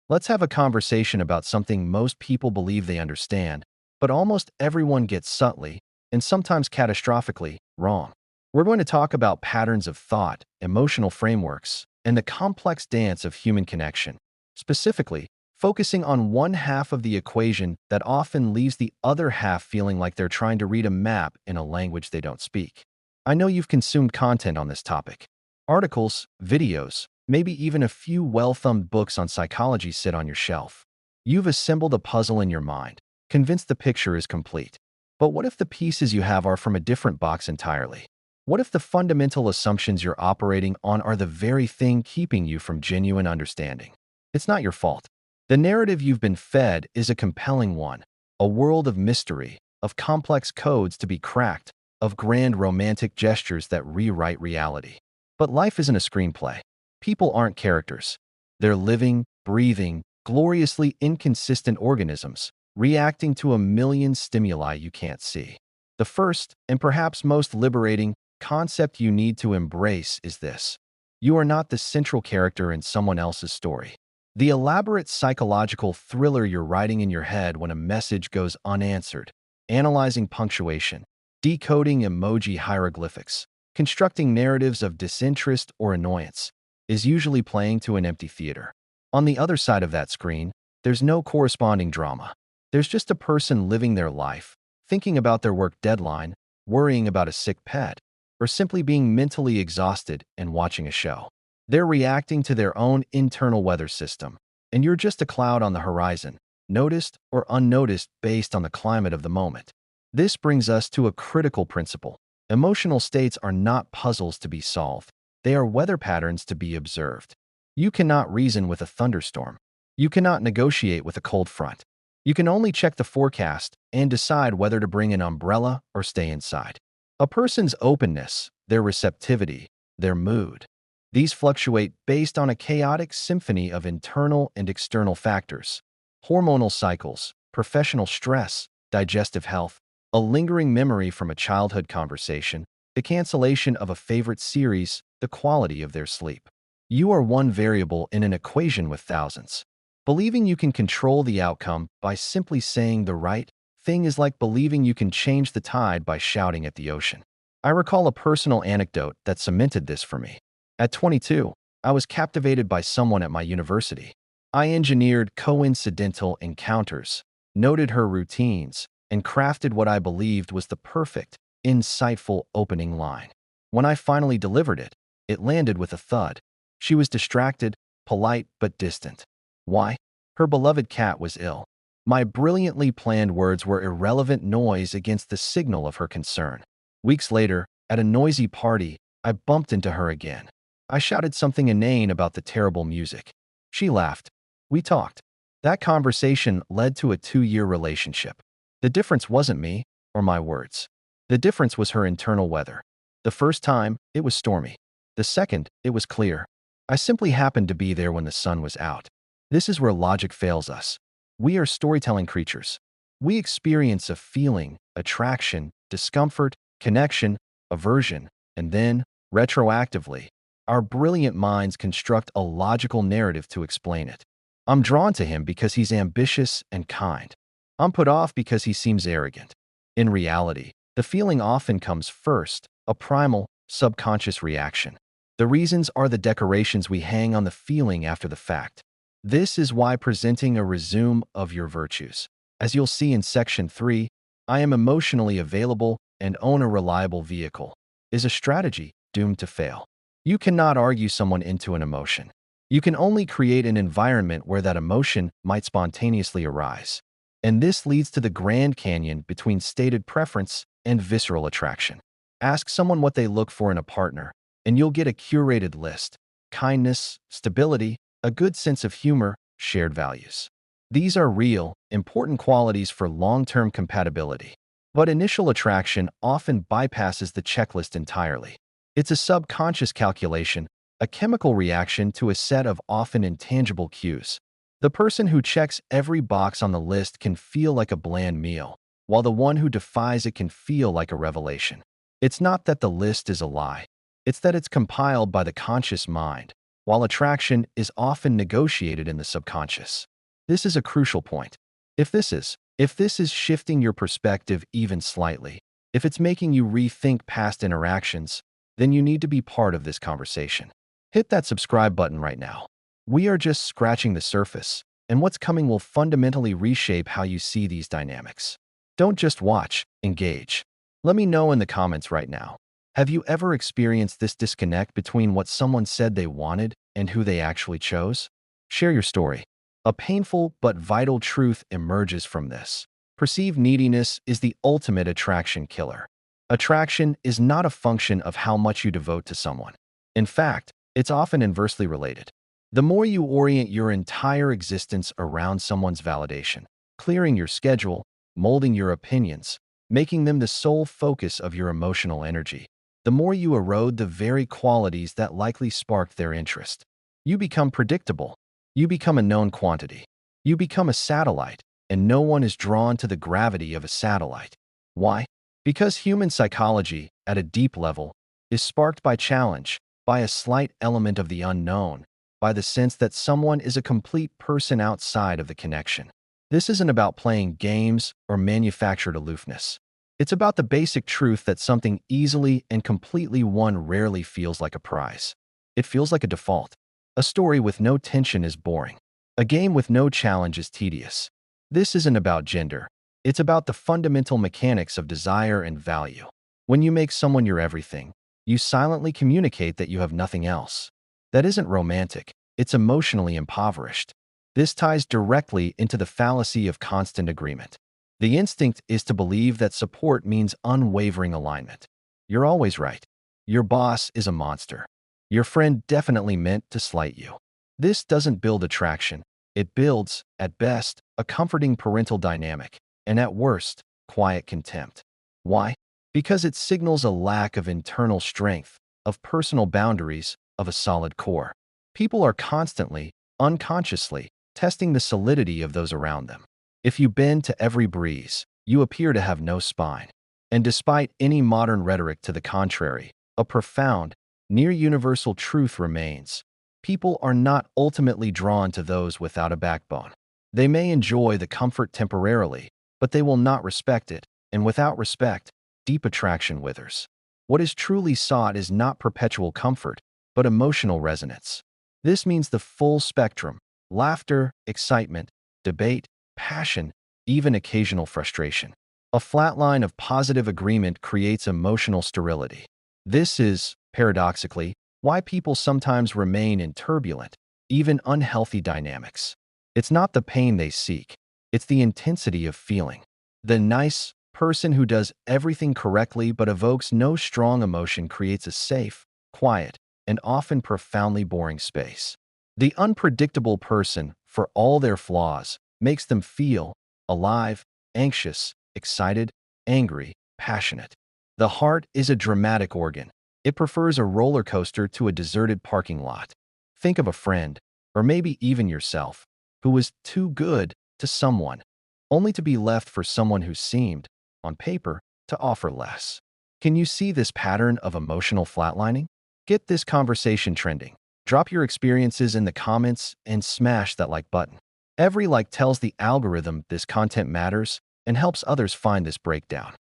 Let's have a conversation about something most people believe they understand, but almost everyone gets subtly, and sometimes catastrophically, wrong. We're going to talk about patterns of thought, emotional frameworks, and the complex dance of human connection. Specifically, focusing on one half of the equation that often leaves the other half feeling like they're trying to read a map in a language they don't speak. I know you've consumed content on this topic. Articles, videos, maybe even a few well-thumbed books on psychology sit on your shelf. You've assembled a puzzle in your mind, convinced the picture is complete. But what if the pieces you have are from a different box entirely? What if the fundamental assumptions you're operating on are the very thing keeping you from genuine understanding? It's not your fault. The narrative you've been fed is a compelling one, a world of mystery, of complex codes to be cracked, of grand romantic gestures that rewrite reality. But life isn't a screenplay. People aren't characters. They're living, breathing, gloriously inconsistent organisms, reacting to a million stimuli you can't see. The first, and perhaps most liberating, concept you need to embrace is this. You are not the central character in someone else's story. The elaborate psychological thriller you're writing in your head when a message goes unanswered, analyzing punctuation, decoding emoji hieroglyphics, constructing narratives of disinterest or annoyance, is usually playing to an empty theater. On the other side of that screen, there's no corresponding drama. There's just a person living their life, thinking about their work deadline, worrying about a sick pet, or simply being mentally exhausted and watching a show. They're reacting to their own internal weather system, and you're just a cloud on the horizon, noticed or unnoticed based on the climate of the moment. This brings us to a critical principle. Emotional states are not puzzles to be solved. They are weather patterns to be observed. You cannot reason with a thunderstorm. You cannot negotiate with a cold front. You can only check the forecast and decide whether to bring an umbrella or stay inside. A person's openness, their receptivity, their mood, these fluctuate based on a chaotic symphony of internal and external factors. Hormonal cycles, professional stress, digestive health, a lingering memory from a childhood conversation, the cancellation of a favorite series, the quality of their sleep. You are one variable in an equation with thousands. Believing you can control the outcome by simply saying the right thing is like believing you can change the tide by shouting at the ocean. I recall a personal anecdote that cemented this for me. At 22, I was captivated by someone at my university. I engineered coincidental encounters, noted her routines, and crafted what I believed was the perfect, insightful opening line. When I finally delivered it, it landed with a thud. She was distracted, polite, but distant. Why? Her beloved cat was ill. My brilliantly planned words were irrelevant noise against the signal of her concern. Weeks later, at a noisy party, I bumped into her again. I shouted something inane about the terrible music. She laughed. We talked. That conversation led to a 2-year relationship. The difference wasn't me or my words. The difference was her internal weather. The first time, it was stormy. The second, it was clear. I simply happened to be there when the sun was out. This is where logic fails us. We are storytelling creatures. We experience a feeling, attraction, discomfort, connection, aversion, and then, retroactively, our brilliant minds construct a logical narrative to explain it. I'm drawn to him because he's ambitious and kind. I'm put off because he seems arrogant. In reality, the feeling often comes first, a primal, subconscious reaction. The reasons are the decorations we hang on the feeling after the fact. This is why presenting a resume of your virtues, as you'll see in Section 3, I am emotionally available and own a reliable vehicle, is a strategy doomed to fail. You cannot argue someone into an emotion. You can only create an environment where that emotion might spontaneously arise. And this leads to the Grand Canyon between stated preference and visceral attraction. Ask someone what they look for in a partner, and you'll get a curated list: kindness, stability, a good sense of humor, shared values. These are real, important qualities for long-term compatibility. But initial attraction often bypasses the checklist entirely. It's a subconscious calculation, a chemical reaction to a set of often intangible cues. The person who checks every box on the list can feel like a bland meal, while the one who defies it can feel like a revelation. It's not that the list is a lie. It's that it's compiled by the conscious mind, while attraction is often negotiated in the subconscious. This is a crucial point. If this is shifting your perspective even slightly, if it's making you rethink past interactions, then you need to be part of this conversation. Hit that subscribe button right now. We are just scratching the surface, and what's coming will fundamentally reshape how you see these dynamics. Don't just watch, engage. Let me know in the comments right now. Have you ever experienced this disconnect between what someone said they wanted and who they actually chose? Share your story. A painful but vital truth emerges from this. Perceived neediness is the ultimate attraction killer. Attraction is not a function of how much you devote to someone. In fact, it's often inversely related. The more you orient your entire existence around someone's validation, clearing your schedule, molding your opinions, making them the sole focus of your emotional energy, the more you erode the very qualities that likely sparked their interest. You become predictable. You become a known quantity. You become a satellite, and no one is drawn to the gravity of a satellite. Why? Because human psychology, at a deep level, is sparked by challenge, by a slight element of the unknown, by the sense that someone is a complete person outside of the connection. This isn't about playing games or manufactured aloofness. It's about the basic truth that something easily and completely won rarely feels like a prize. It feels like a default. A story with no tension is boring. A game with no challenge is tedious. This isn't about gender. It's about the fundamental mechanics of desire and value. When you make someone your everything, you silently communicate that you have nothing else. That isn't romantic. It's emotionally impoverished. This ties directly into the fallacy of constant agreement. The instinct is to believe that support means unwavering alignment. You're always right. Your boss is a monster. Your friend definitely meant to slight you. This doesn't build attraction. It builds, at best, a comforting parental dynamic, and at worst, quiet contempt. Why? Because it signals a lack of internal strength, of personal boundaries, of a solid core. People are constantly, unconsciously, testing the solidity of those around them. If you bend to every breeze, you appear to have no spine. And despite any modern rhetoric to the contrary, a profound, near-universal truth remains. People are not ultimately drawn to those without a backbone. They may enjoy the comfort temporarily, but they will not respect it, and without respect, deep attraction withers. What is truly sought is not perpetual comfort, but emotional resonance. This means the full spectrum: laughter, excitement, debate, passion, even occasional frustration. A flat line of positive agreement creates emotional sterility. This is, paradoxically, why people sometimes remain in turbulent, even unhealthy dynamics. It's not the pain they seek, it's the intensity of feeling. The nice person who does everything correctly but evokes no strong emotion creates a safe, quiet, and often profoundly boring space. The unpredictable person, for all their flaws, makes them feel alive, anxious, excited, angry, passionate. The heart is a dramatic organ. It prefers a roller coaster to a deserted parking lot. Think of a friend, or maybe even yourself, who was too good to someone, only to be left for someone who seemed, on paper, to offer less. Can you see this pattern of emotional flatlining? Get this conversation trending. Drop your experiences in the comments and smash that like button. Every like tells the algorithm this content matters and helps others find this breakdown.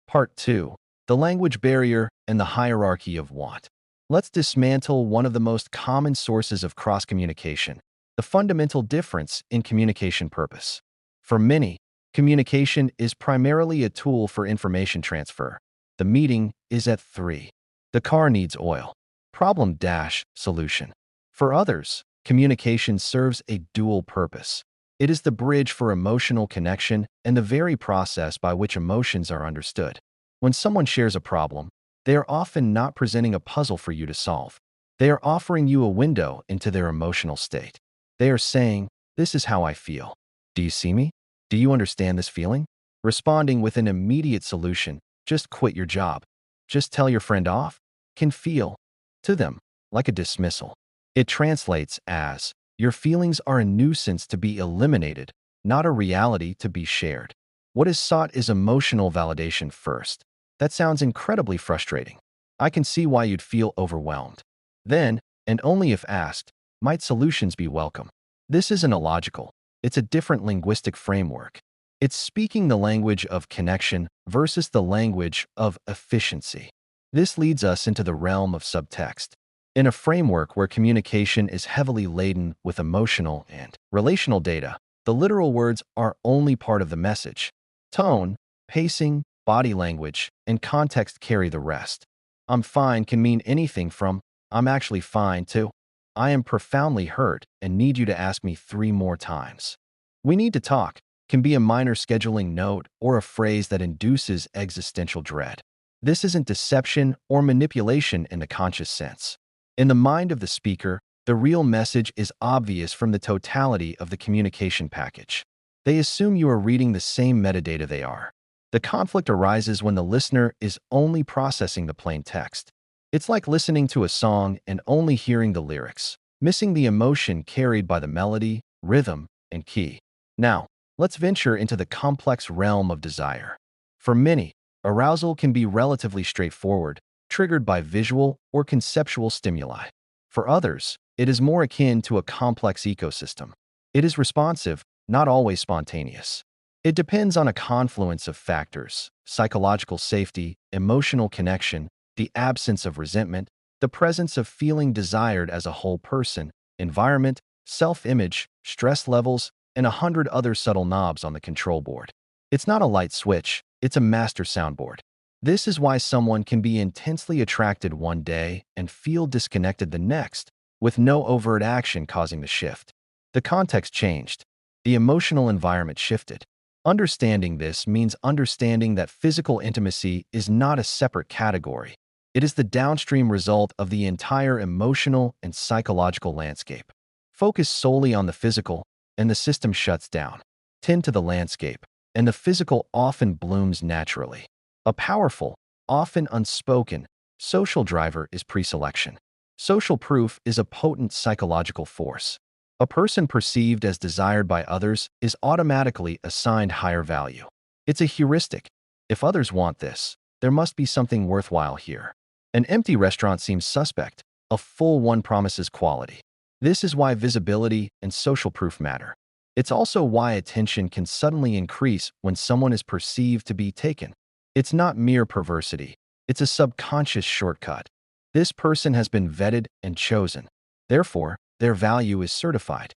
Part 2. The language barrier and the hierarchy of want. Let's dismantle one of the most common sources of cross-communication: the fundamental difference in communication purpose. For many, communication is primarily a tool for information transfer. The meeting is at 3. The car needs oil. Problem-solution. For others, communication serves a dual purpose. It is the bridge for emotional connection and the very process by which emotions are understood. When someone shares a problem, they are often not presenting a puzzle for you to solve. They are offering you a window into their emotional state. They are saying, "This is how I feel. Do you see me? Do you understand this feeling?" Responding with an immediate solution, "Just quit your job. Just tell your friend off," can feel, to them, like a dismissal. It translates as, "Your feelings are a nuisance to be eliminated, not a reality to be shared." What is sought is emotional validation first. That sounds incredibly frustrating. I can see why you'd feel overwhelmed. Then, and only if asked, might solutions be welcome. This isn't illogical. It's a different linguistic framework. It's speaking the language of connection versus the language of efficiency. This leads us into the realm of subtext. In a framework where communication is heavily laden with emotional and relational data, the literal words are only part of the message. Tone, pacing, body language, and context carry the rest. I'm fine can mean anything from I'm actually fine to I am profoundly hurt and need you to ask me 3 more times. We need to talk can be a minor scheduling note or a phrase that induces existential dread. This isn't deception or manipulation in the conscious sense. In the mind of the speaker, the real message is obvious from the totality of the communication package. They assume you are reading the same metadata they are. The conflict arises when the listener is only processing the plain text. It's like listening to a song and only hearing the lyrics, missing the emotion carried by the melody, rhythm, and key. Now, let's venture into the complex realm of desire. For many, arousal can be relatively straightforward, triggered by visual or conceptual stimuli. For others, it is more akin to a complex ecosystem. It is responsive, not always spontaneous. It depends on a confluence of factors: psychological safety, emotional connection, the absence of resentment, the presence of feeling desired as a whole person, environment, self-image, stress levels, and 100 other subtle knobs on the control board. It's not a light switch, it's a master soundboard. This is why someone can be intensely attracted one day and feel disconnected the next, with no overt action causing the shift. The context changed. The emotional environment shifted. Understanding this means understanding that physical intimacy is not a separate category. It is the downstream result of the entire emotional and psychological landscape. Focus solely on the physical, and the system shuts down. Tend to the landscape, and the physical often blooms naturally. A powerful, often unspoken, social driver is preselection. Social proof is a potent psychological force. A person perceived as desired by others is automatically assigned higher value. It's a heuristic. If others want this, there must be something worthwhile here. An empty restaurant seems suspect. A full one promises quality. This is why visibility and social proof matter. It's also why attention can suddenly increase when someone is perceived to be taken. It's not mere perversity. It's a subconscious shortcut. This person has been vetted and chosen. Therefore, their value is certified.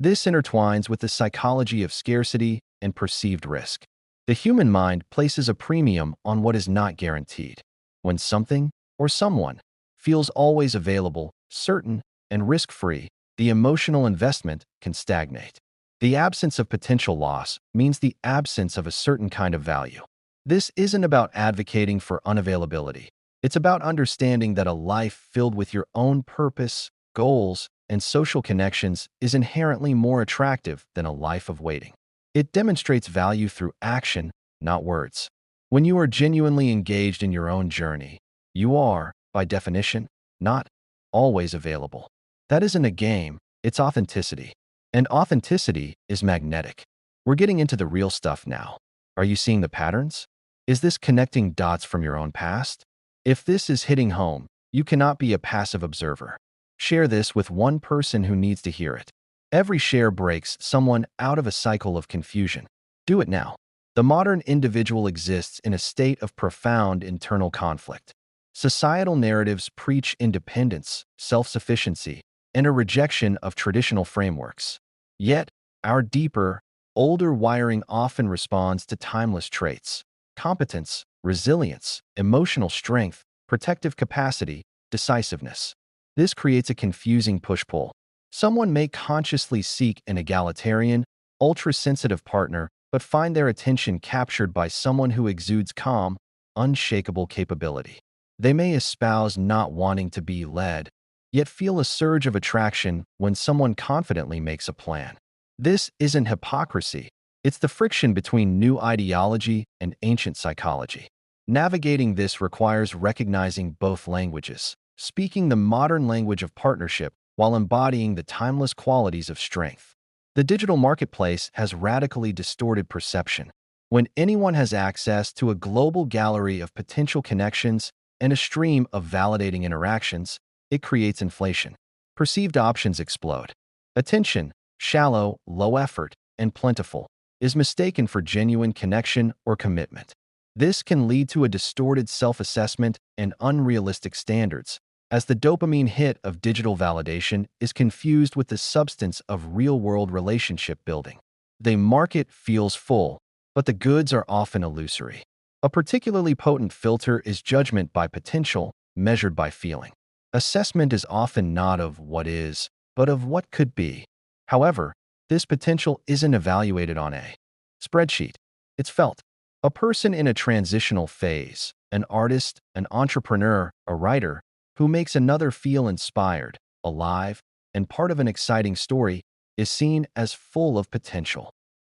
This intertwines with the psychology of scarcity and perceived risk. The human mind places a premium on what is not guaranteed. When something or someone feels always available, certain, and risk-free, the emotional investment can stagnate. The absence of potential loss means the absence of a certain kind of value. This isn't about advocating for unavailability. It's about understanding that a life filled with your own purpose, goals, and social connections is inherently more attractive than a life of waiting. It demonstrates value through action, not words. When you are genuinely engaged in your own journey, you are, by definition, not always available. That isn't a game, it's authenticity. And authenticity is magnetic. We're getting into the real stuff now. Are you seeing the patterns? Is this connecting dots from your own past? If this is hitting home, you cannot be a passive observer. Share this with one person who needs to hear it. Every share breaks someone out of a cycle of confusion. Do it now. The modern individual exists in a state of profound internal conflict. Societal narratives preach independence, self-sufficiency, and a rejection of traditional frameworks. Yet, our deeper, older wiring often responds to timeless traits: competence, resilience, emotional strength, protective capacity, decisiveness. This creates a confusing push-pull. Someone may consciously seek an egalitarian, ultra-sensitive partner, but find their attention captured by someone who exudes calm, unshakable capability. They may espouse not wanting to be led, yet feel a surge of attraction when someone confidently makes a plan. This isn't hypocrisy. It's the friction between new ideology and ancient psychology. Navigating this requires recognizing both languages, speaking the modern language of partnership while embodying the timeless qualities of strength. The digital marketplace has radically distorted perception. When anyone has access to a global gallery of potential connections and a stream of validating interactions, it creates inflation. perceived options explode. Attention, shallow, low effort, and plentiful, is mistaken for genuine connection or commitment. This can lead to a distorted self-assessment and unrealistic standards, as the dopamine hit of digital validation is confused with the substance of real-world relationship building. The market feels full, but the goods are often illusory. A particularly potent filter is judgment by potential, measured by feeling. Assessment is often not of what is, but of what could be. However, this potential isn't evaluated on a spreadsheet. It's felt. A person in a transitional phase, an artist, an entrepreneur, a writer, who makes another feel inspired, alive, and part of an exciting story, is seen as full of potential.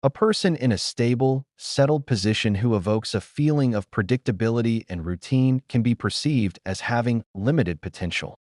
A person in a stable, settled position who evokes a feeling of predictability and routine can be perceived as having limited potential,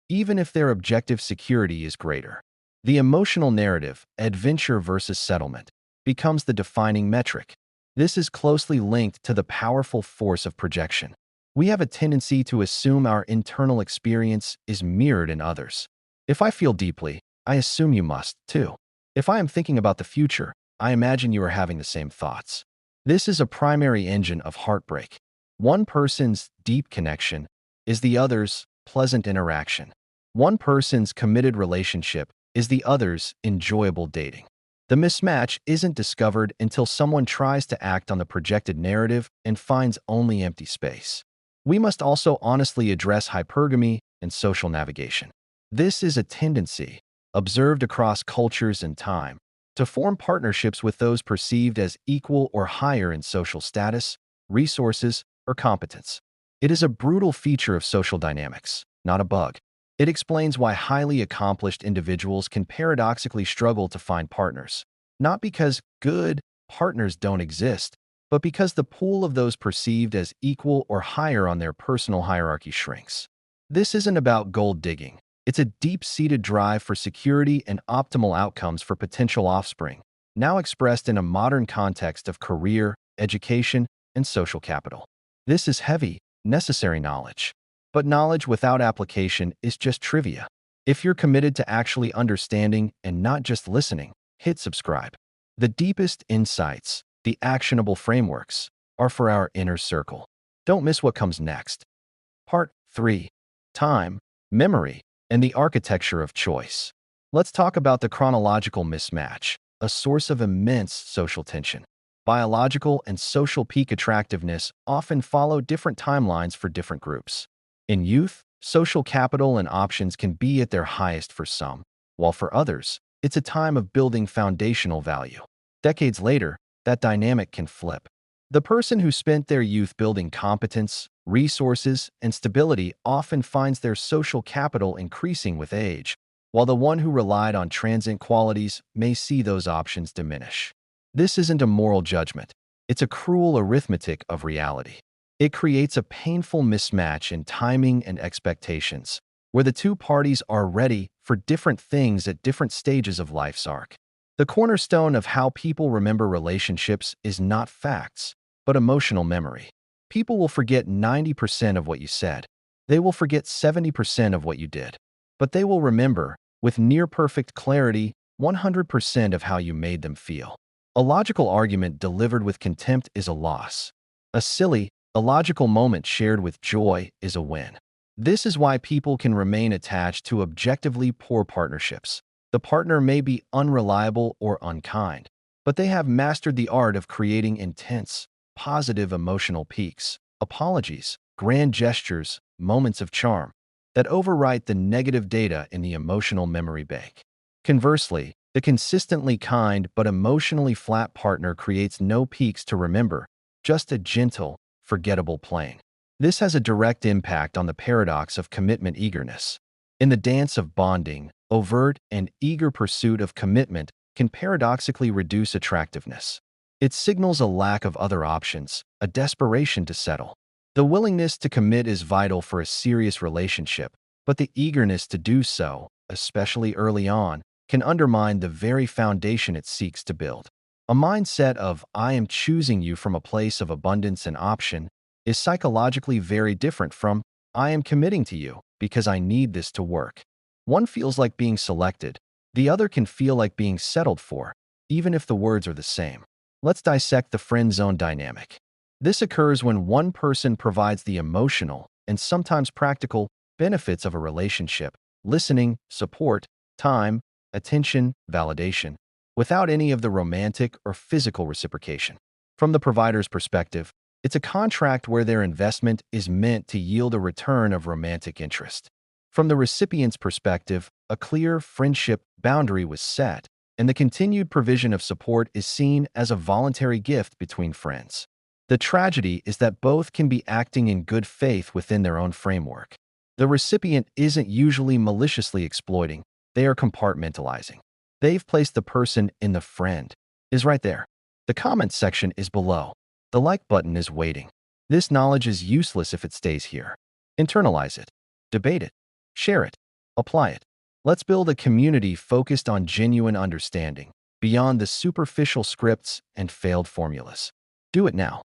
even if their objective security is greater. The emotional narrative, adventure versus settlement, becomes the defining metric. This is closely linked to the powerful force of projection. We have a tendency to assume our internal experience is mirrored in others. If I feel deeply, I assume you must, too. If I am thinking about the future, I imagine you are having the same thoughts. This is a primary engine of heartbreak. One person's deep connection is the other's pleasant interaction. One person's committed relationship is the other's enjoyable dating. The mismatch isn't discovered until someone tries to act on the projected narrative and finds only empty space. We must also honestly address hypergamy and social navigation. This is a tendency, observed across cultures and time, to form partnerships with those perceived as equal or higher in social status, resources, or competence. It is a brutal feature of social dynamics, not a bug. It explains why highly accomplished individuals can paradoxically struggle to find partners, not because good partners don't exist, but because the pool of those perceived as equal or higher on their personal hierarchy shrinks. This isn't about gold digging. It's a deep-seated drive for security and optimal outcomes for potential offspring, now expressed in a modern context of career, education, and social capital. This is heavy, necessary knowledge. But knowledge without application is just trivia. If you're committed to actually understanding and not just listening, hit subscribe. The deepest insights, the actionable frameworks, are for our inner circle. Don't miss what comes next. Part 3. Time, Memory, and the Architecture of Choice. Let's talk about the chronological mismatch, a source of immense social tension. Biological and social peak attractiveness often follow different timelines for different groups. In youth, social capital and options can be at their highest for some, while for others, it's a time of building foundational value. Decades later, that dynamic can flip. The person who spent their youth building competence, resources, and stability often finds their social capital increasing with age, while the one who relied on transient qualities may see those options diminish. This isn't a moral judgment. It's a cruel arithmetic of reality. It creates a painful mismatch in timing and expectations, where the two parties are ready for different things at different stages of life's arc. The cornerstone of how people remember relationships is not facts, but emotional memory. People will forget 90% of what you said. They will forget 70% of what you did. But they will remember, with near-perfect clarity, 100% of how you made them feel. A logical argument delivered with contempt is a loss. A silly, illogical moment shared with joy is a win. This is why people can remain attached to objectively poor partnerships. The partner may be unreliable or unkind, but they have mastered the art of creating intense, positive emotional peaks, apologies, grand gestures, moments of charm that overwrite the negative data in the emotional memory bank. Conversely, the consistently kind but emotionally flat partner creates no peaks to remember, just a gentle, forgettable plane. This has a direct impact on the paradox of commitment eagerness. In the dance of bonding, overt and eager pursuit of commitment can paradoxically reduce attractiveness. It signals a lack of other options, a desperation to settle. The willingness to commit is vital for a serious relationship, but the eagerness to do so, especially early on, can undermine the very foundation it seeks to build. A mindset of, "I am choosing you from a place of abundance and option," is psychologically very different from, "I am committing to you because I need this to work." One feels like being selected, the other can feel like being settled for, even if the words are the same. Let's dissect the friend zone dynamic. This occurs when one person provides the emotional and sometimes practical benefits of a relationship, listening, support, time, attention, validation, without any of the romantic or physical reciprocation. From the provider's perspective, it's a contract where their investment is meant to yield a return of romantic interest. From the recipient's perspective, a clear friendship boundary was set, and the continued provision of support is seen as a voluntary gift between friends. The tragedy is that both can be acting in good faith within their own framework. The recipient isn't usually maliciously exploiting, they are compartmentalizing. They've placed the person in the friend is right there. The comment section is below. The like button is waiting. This knowledge is useless if it stays here. Internalize it. Debate it. Share it. Apply it. Let's build a community focused on genuine understanding, beyond the superficial scripts and failed formulas. Do it now.